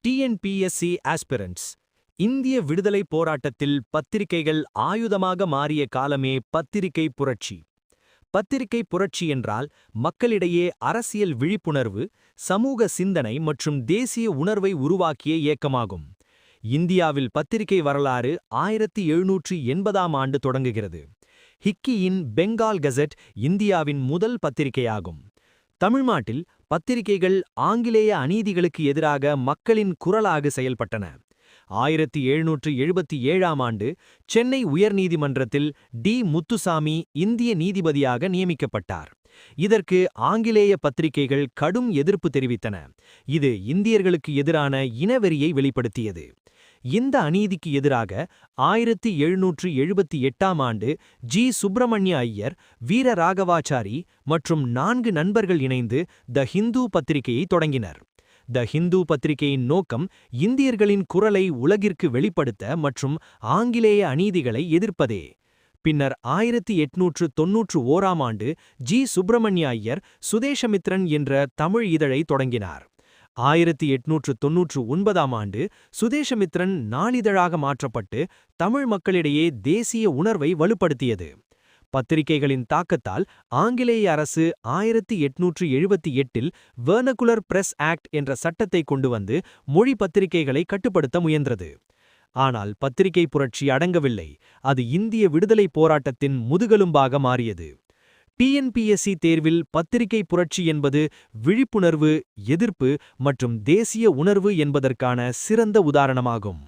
TNPSC aspirants இந்திய விடுதலை போராட்டத்தில் பத்திரிகைகள் ஆயுதமாக மாறிய காலமே பத்திரிகை புரட்சி. பத்திரிகை புரட்சி என்றால் மக்களிடையே அரசியல் விழிப்புணர்வு, சமூக சிந்தனை மற்றும் தேசிய உணர்வை உருவாக்கிய இயக்கமாகும். இந்தியாவில் பத்திரிகை வரலாறு 1780ஆம் ஆண்டு தொடங்குகிறது. ஹிக்கியின் பெங்கால் கெசட் இந்தியாவின் முதல் பத்திரிகையாகும். தமிழ்நாட்டில் பத்திரிகைகள் ஆங்கிலேய அநீதிகளுக்கு எதிராக மக்களின் குரலாக செயல்பட்டன. 1777ஆம் ஆண்டு சென்னை உயர்நீதிமன்றத்தில் டி. முத்துசாமி இந்திய நீதிபதியாக நியமிக்கப்பட்டார். இதற்கு ஆங்கிலேய பத்திரிகைகள் கடும் எதிர்ப்பு தெரிவித்தன. இது இந்தியர்களுக்கு எதிரான இனவெறியை வெளிப்படுத்தியது. இந்த அநீதிக்கு எதிராக 1778ஆம் ஆண்டு ஜி. சுப்பிரமணிய ஐயர், வீர ராகவாச்சாரி மற்றும் 4 நண்பர்கள் இணைந்து த ஹிந்து பத்திரிகையை தொடங்கினர். த ஹிந்து பத்திரிகையின் நோக்கம் இந்தியர்களின் குரலை உலகிற்கு வெளிப்படுத்த மற்றும் ஆங்கிலேய அநீதிகளை எதிர்ப்பதே. பின்னர் 1891ஆம் ஆண்டு ஜி. சுப்பிரமணிய ஐயர் சுதேசமித்ரன் என்ற தமிழ் இதழை தொடங்கினார். 1899ஆம் ஆண்டு சுதேசமித்ரன் நாளிதழாக மாற்றப்பட்டு தமிழ் மக்களிடையே தேசிய உணர்வை வலுப்படுத்தியது. பத்திரிகைகளின் தாக்கத்தால் ஆங்கிலேய அரசு 1878இல் வெர்னகுலர் பிரஸ் ஆக்ட் என்ற சட்டத்தை கொண்டு வந்து மொழி பத்திரிகைகளை கட்டுப்படுத்த முயன்றது. ஆனால் பத்திரிகை புரட்சி அடங்கவில்லை. அது இந்திய விடுதலை போராட்டத்தின் முதுகெலும்பாக மாறியது. டிஎன்பிஎஸ்சி தேர்வில் பத்திரிகை புரட்சி என்பது விழிப்புணர்வு, எதிர்ப்பு மற்றும் தேசிய உணர்வு என்பதற்கான சிறந்த உதாரணமாகும்.